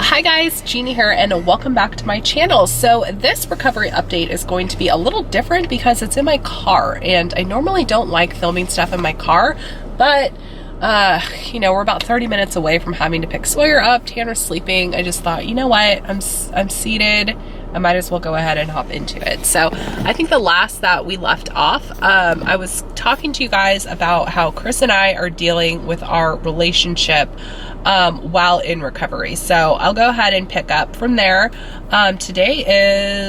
Hi guys, Gina here and welcome back to my channel. So this recovery update is going to be a little different because it's in my car, and I normally don't like filming stuff in my car, but you know, we're about 30 minutes away from having to pick Sawyer up. Tanner's sleeping. I just thought, you know what, I'm seated, I might as well go ahead and hop into it. So I think the last that we left off, I was talking to you guys about how Chris and I are dealing with our relationship while in recovery. So I'll go ahead and pick up from there. Today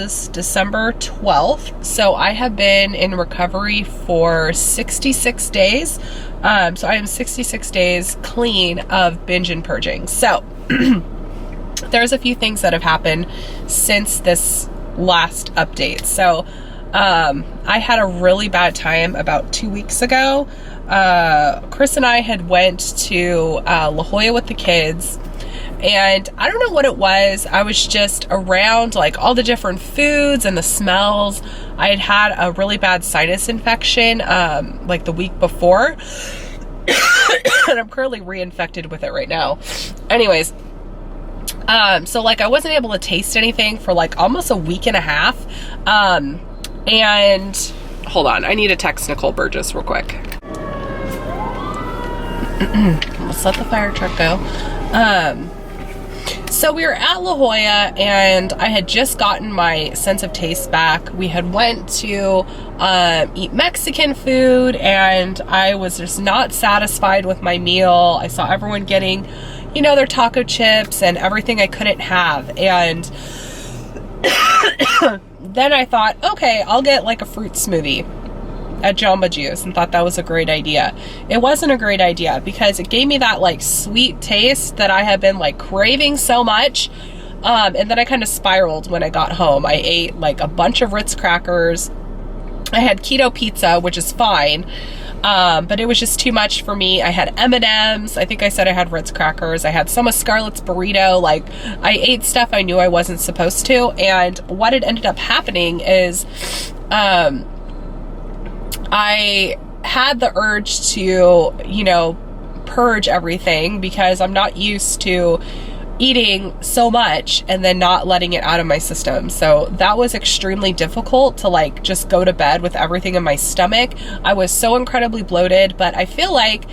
is December 12th. So I have been in recovery for 66 days. So I am 66 days clean of binge and purging. So there's a few things that have happened since this last update. So I had a really bad time about 2 weeks ago. Chris and I had went to La Jolla with the kids, and I don't know what it was. I was just around like all the different foods and the smells. I had had a really bad sinus infection like the week before, and I'm currently reinfected with it right now. Anyways, so like I wasn't able to taste anything for like almost a week and a half. And hold on, I need to text Nicole Burgess real quick. Let's let the fire truck go. So we were at La Jolla, and I had just gotten my sense of taste back. We had went to eat Mexican food, and I was just not satisfied with my meal. I saw everyone getting, you know, their taco chips and everything I couldn't have. And then I thought, okay, I'll get like a fruit smoothie at Jamba Juice, and thought that was a great idea. It wasn't a great idea because it gave me that like sweet taste that I had been like craving so much. And then I kind of spiraled when I got home. I ate like a bunch of Ritz crackers. I had keto pizza, which is fine. But it was just too much for me. I had M&Ms. I think I said I had Ritz crackers. I had some of Scarlett's burrito. Like, I ate stuff I knew I wasn't supposed to. And what had ended up happening is, I had the urge to, you know, purge everything because I'm not used to eating so much and then not letting it out of my system. So that was extremely difficult to like just go to bed with everything in my stomach. I was so incredibly bloated, but I feel like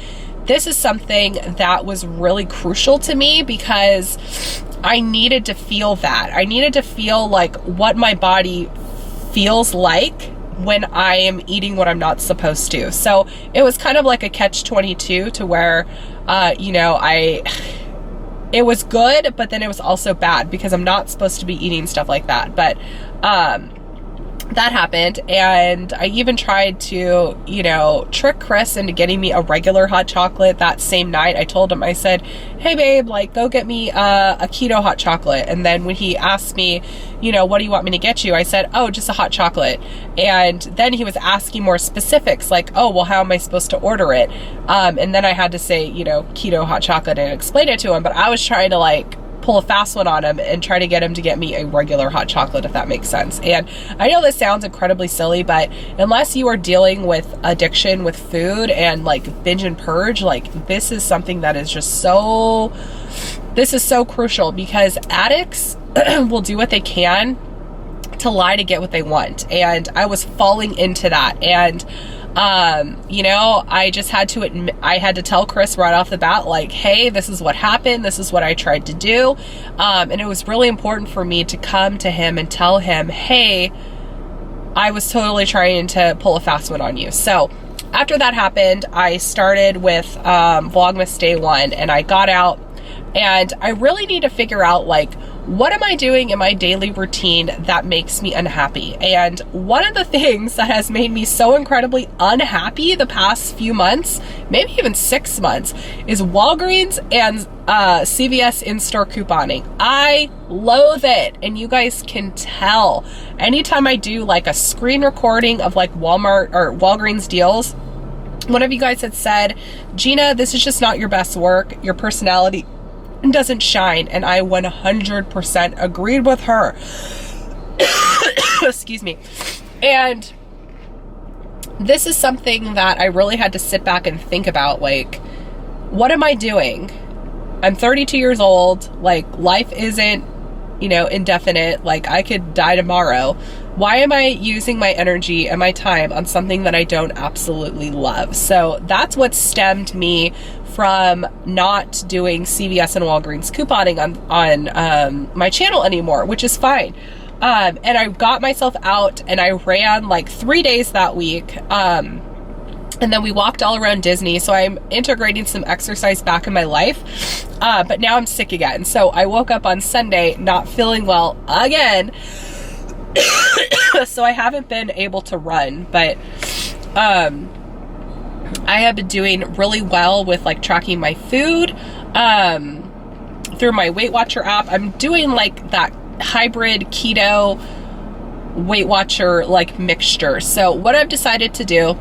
this is something that was really crucial to me because I needed to feel that. I needed to feel like what my body feels like when I am eating what I'm not supposed to. So it was kind of like a catch-22 to where, you know, it was good, but then it was also bad because I'm not supposed to be eating stuff like that. But that happened, and I even tried to, you know, trick Chris into getting me a regular hot chocolate that same night. I told him, I said, hey babe, like go get me a keto hot chocolate. And then when he asked me, you know, what do you want me to get you? I said, oh, just a hot chocolate. And then he was asking more specifics like, oh, well, how am I supposed to order it? And then I had to say, you know, keto hot chocolate and explain it to him. But I was trying to like pull a fast one on him and try to get him to get me a regular hot chocolate, if that makes sense. And I know this sounds incredibly silly, but unless you are dealing with addiction with food and like binge and purge, like this is something that is just so, this is so crucial because addicts will do what they can to lie to get what they want. And I was falling into that. And you know, I just had to admit, I had to tell Chris right off the bat, like, hey, this is what happened. This is what I tried to do. And it was really important for me to come to him and tell him, hey, I was totally trying to pull a fast one on you. So after that happened, I started with, Vlogmas Day 1, and I got out, and I really need to figure out, like, what am I doing in my daily routine that makes me unhappy? And one of the things that has made me so incredibly unhappy the past few months, maybe even 6 months, is Walgreens and CVS in-store couponing. I loathe it, and you guys can tell. Anytime I do like a screen recording of like Walmart or Walgreens deals, one of you guys had said, Gina, this is just not your best work. Your personality doesn't shine. And I 100% agreed with her. Excuse me. And this is something that I really had to sit back and think about, like, what am I doing? I'm 32 years old. Like, life isn't, you know, indefinite. Like, I could die tomorrow. Why am I using my energy and my time on something that I don't absolutely love? So that's what stemmed me from not doing CVS and Walgreens couponing on my channel anymore, which is fine. And I got myself out and I ran like 3 days that week. And then we walked all around Disney. So I'm integrating some exercise back in my life. But now I'm sick again. So I woke up on Sunday not feeling well again. So I haven't been able to run, but I have been doing really well with like tracking my food through my Weight Watcher app. I'm doing like that hybrid keto Weight Watcher like mixture. So what I've decided to do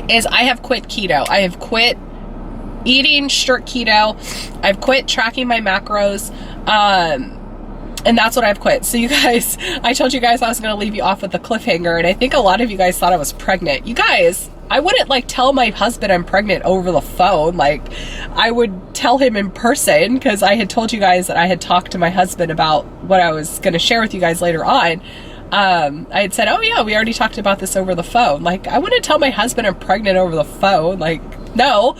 is I have quit keto. I have quit eating strict keto. I've quit tracking my macros. And that's what I've quit. So you guys, I told you guys I was going to leave you off with a cliffhanger, and I think a lot of you guys thought I was pregnant. You guys, I wouldn't like tell my husband I'm pregnant over the phone. Like, I would tell him in person, because I had told you guys that I had talked to my husband about what I was going to share with you guys later on. I had said, oh yeah, we already talked about this over the phone. Like, I wouldn't tell my husband I'm pregnant over the phone. Like, no.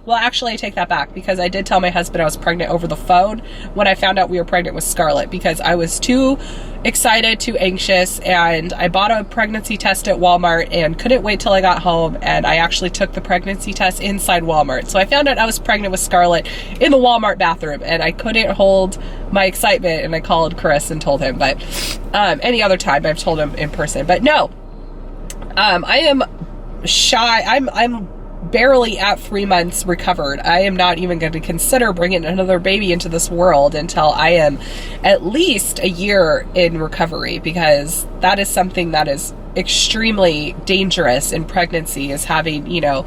Well, actually, I take that back, because I did tell my husband I was pregnant over the phone when I found out we were pregnant with Scarlett, because I was too excited, too anxious, and I bought a pregnancy test at Walmart and couldn't wait till I got home, and I actually took the pregnancy test inside Walmart. So I found out I was pregnant with Scarlett in the Walmart bathroom, and I couldn't hold my excitement, and I called Chris and told him. But any other time I've told him in person. But no, I am shy. I'm barely at 3 months recovered. I am not even going to consider bringing another baby into this world until I am at least a year in recovery, because that is something that is extremely dangerous in pregnancy, is having, you know,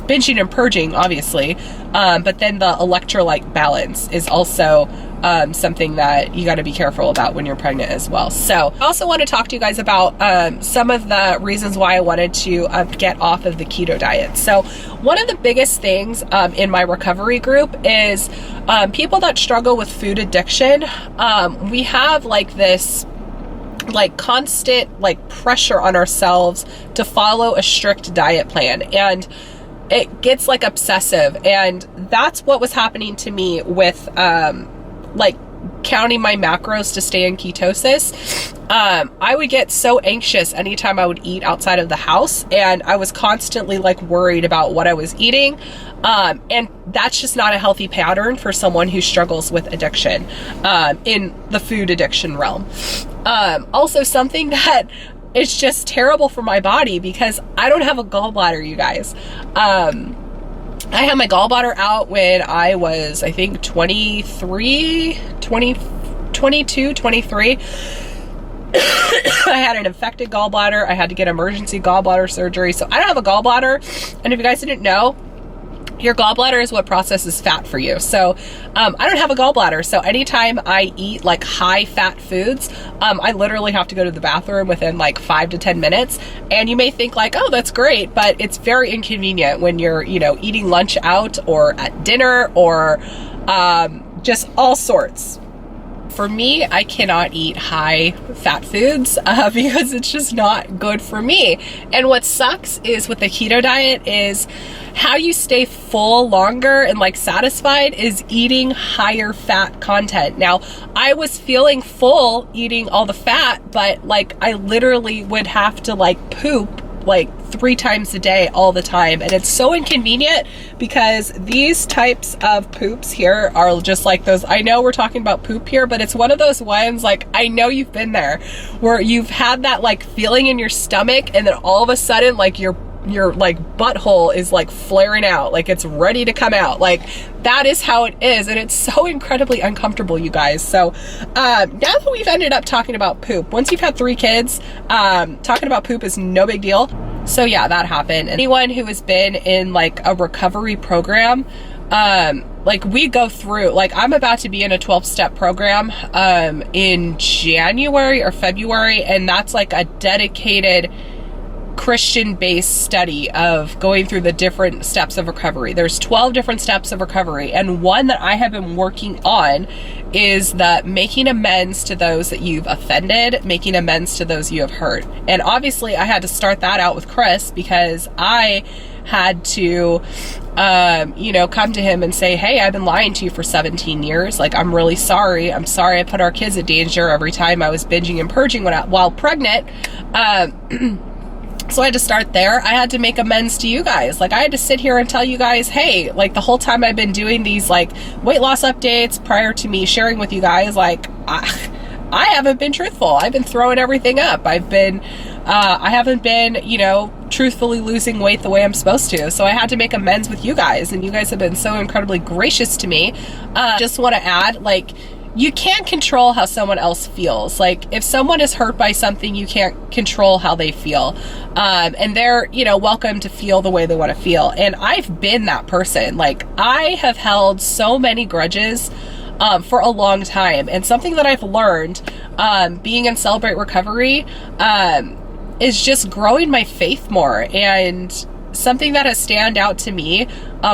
binging and purging, obviously, but then the electrolyte balance is also something that you got to be careful about when you're pregnant as well. So I also want to talk to you guys about some of the reasons why I wanted to get off of the keto diet. So one of the biggest things in my recovery group is people that struggle with food addiction. We have like this like constant like pressure on ourselves to follow a strict diet plan, and it gets like obsessive. And that's what was happening to me with like counting my macros to stay in ketosis. I would get so anxious anytime I would eat outside of the house, and I was constantly like worried about what I was eating. And that's just not a healthy pattern for someone who struggles with addiction in the food addiction realm. Also, something that is just terrible for my body, because I don't have a gallbladder, you guys. I had my gallbladder out when I was, I think, 22, 23. I had an infected gallbladder. I had to get emergency gallbladder surgery. So I don't have a gallbladder. And if you guys didn't know, your gallbladder is what processes fat for you. So I don't have a gallbladder. So anytime I eat like high fat foods, I literally have to go to the bathroom within like 5 to 10 minutes. And you may think like, oh, that's great, but it's very inconvenient when you're, you know, eating lunch out or at dinner or just all sorts. For me, I cannot eat high fat foods because it's just not good for me. And what sucks is with the keto diet is how you stay full longer and like satisfied is eating higher fat content. Now, I was feeling full eating all the fat, but like I literally would have to like poop like 3 times a day all the time, and it's so inconvenient because these types of poops here are just like those. I know we're talking about poop here, but it's one of those ones, like, I know you've been there where you've had that like feeling in your stomach, and then all of a sudden like your like butthole is like flaring out, like it's ready to come out. Like that is how it is, and it's so incredibly uncomfortable, you guys. So now that we've ended up talking about poop, once you've had 3 kids, talking about poop is no big deal. So yeah, that happened. Anyone who has been in like a recovery program, like we go through, like I'm about to be in a 12-step program in January or February, and that's like a dedicated Christian-based study of going through the different steps of recovery. There's 12 different steps of recovery, and one that I have been working on is the making amends to those that you've offended, making amends to those you have hurt. And obviously I had to start that out with Chris, because I had to come to him and say, hey, I've been lying to you for 17 years. Like, I'm really sorry. I'm sorry I put our kids at danger every time I was binging and purging while pregnant. So I had to start there. I had to make amends to you guys. Like, I had to sit here and tell you guys, hey, like, the whole time I've been doing these, like, weight loss updates prior to me sharing with you guys, like, I haven't been truthful. I've been throwing everything up. I haven't been, truthfully losing weight the way I'm supposed to. So I had to make amends with you guys, and you guys have been so incredibly gracious to me. Just want to add, like, you can't control how someone else feels. Like, if someone is hurt by something, you can't control how they feel. And they're, welcome to feel the way they want to feel. And I've been that person. Like, I have held so many grudges for a long time. And something that I've learned being in Celebrate Recovery is just growing my faith more. And something that has stand out to me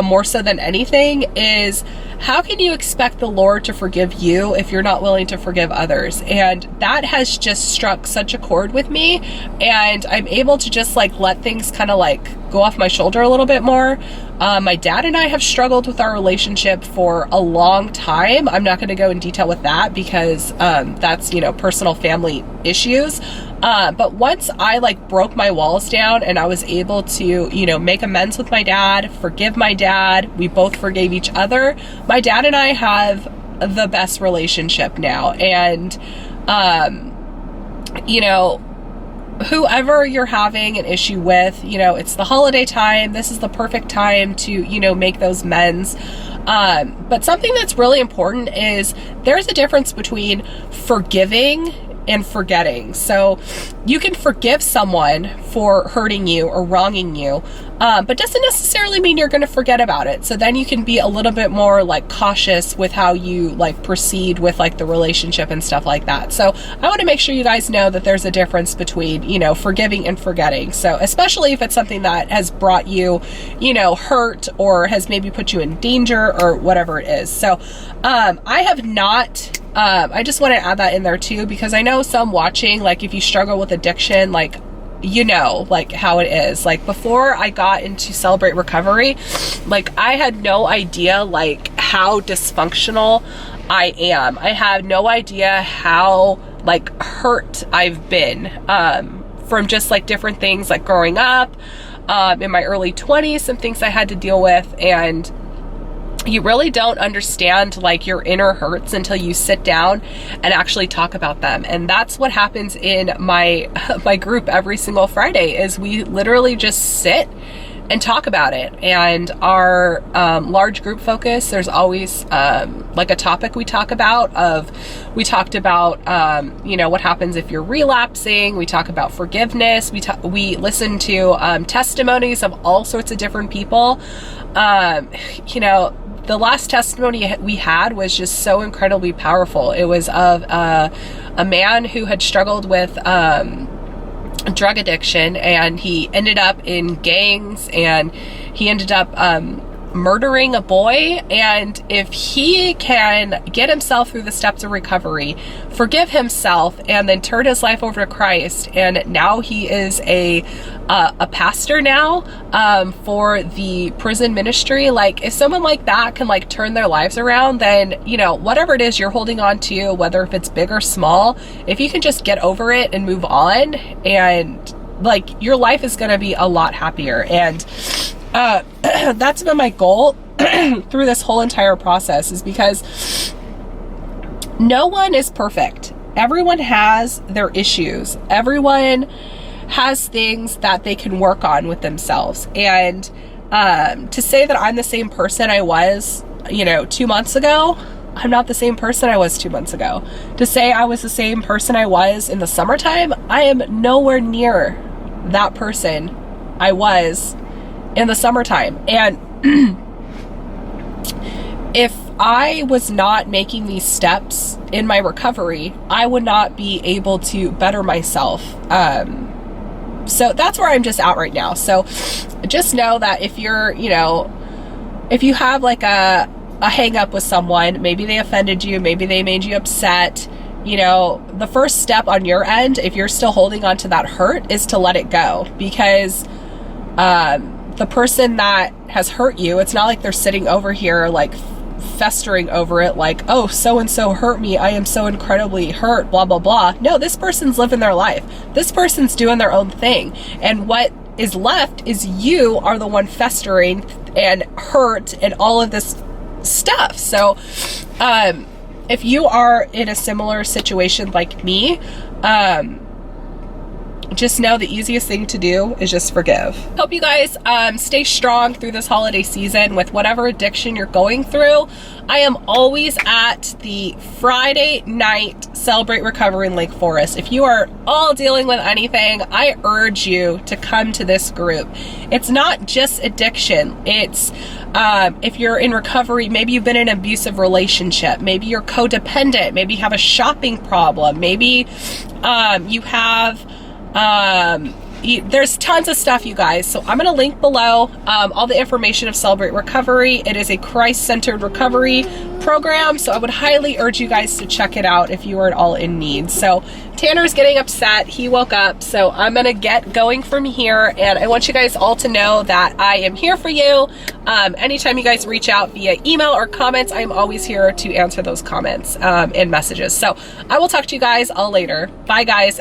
more so than anything is, how can you expect the Lord to forgive you if you're not willing to forgive others? And that has just struck such a chord with me, and I'm able to just let things kind of go off my shoulder a little bit more. My dad and I have struggled with our relationship for a long time. I'm not going to go in detail with that because that's, personal family issues. But once I broke my walls down and I was able to, make amends with my dad, forgive my dad, we both forgave each other. My dad and I have the best relationship now. And, whoever you're having an issue with, it's the holiday time. This is the perfect time to, make those amends. But something that's really important is there's a difference between forgiving and forgetting. So you can forgive someone for hurting you or wronging you, but doesn't necessarily mean you're going to forget about it. So then you can be a little bit more cautious with how you proceed with the relationship and stuff like that. So I want to make sure you guys know that there's a difference between, forgiving and forgetting. So especially if it's something that has brought you, hurt or has maybe put you in danger or whatever it is. So I have not I just want to add that in there too, because I know some watching, if you struggle with addiction, how it is. Before I got into Celebrate Recovery, I had no idea, how dysfunctional I am. I had no idea how, hurt I've been, from just, different things, growing up, in my early 20s, some things I had to deal with, and you really don't understand your inner hurts until you sit down and actually talk about them. And that's what happens in my group every single Friday, is we literally just sit and talk about it. And our large group focus, there's always a topic we talk about. We talked about what happens if you're relapsing. We talk about forgiveness. We listen to testimonies of all sorts of different people. The last testimony we had was just so incredibly powerful. It was of a man who had struggled with drug addiction, and he ended up in gangs, and he ended up murdering a boy. And if he can get himself through the steps of recovery, forgive himself, and then turn his life over to Christ, and now he is a pastor now for the prison ministry. If someone like that can turn their lives around, then whatever it is you're holding on to, whether if it's big or small, if you can just get over it and move on, and your life is going to be a lot happier. And that's been my goal through this whole entire process, is because no one is perfect. Everyone has their issues. Everyone has things that they can work on with themselves. And to say that I'm the same person I was, 2 months ago, I'm not the same person I was 2 months ago. To say I was the same person I was in the summertime, I am nowhere near that person I was in the summertime. And if I was not making these steps in my recovery, I would not be able to better myself. So that's where I'm just at right now. So just know that if you're, you know, if you have like a hang up with someone, maybe they offended you, maybe they made you upset, you know, the first step on your end, if you're still holding on to that hurt, is to let it go. Because the person that has hurt you, it's not like they're sitting over here like festering over it like, oh, so-and-so hurt me, I am so incredibly hurt, blah, blah, blah. No, this person's living their life. This person's doing their own thing. And what is left is you are the one festering and hurt and all of this stuff. So if you are in a similar situation like me, just know the easiest thing to do is just forgive. Hope you guys stay strong through this holiday season with whatever addiction you're going through. I am always at the Friday night Celebrate Recovery in Lake Forest. If you are all dealing with anything, I urge you to come to this group. It's not just addiction. It's if you're in recovery, maybe you've been in an abusive relationship, maybe you're codependent, maybe you have a shopping problem, maybe you have there's tons of stuff, you guys. So I'm going to link below all the information of Celebrate Recovery. It is a Christ-centered recovery program, so I would highly urge you guys to check it out if you are at all in need. So Tanner's getting upset. He woke up, so I'm going to get going from here, and I want you guys all to know that I am here for you. Anytime you guys reach out via email or comments, I'm always here to answer those comments and messages. So I will talk to you guys all later. Bye, guys.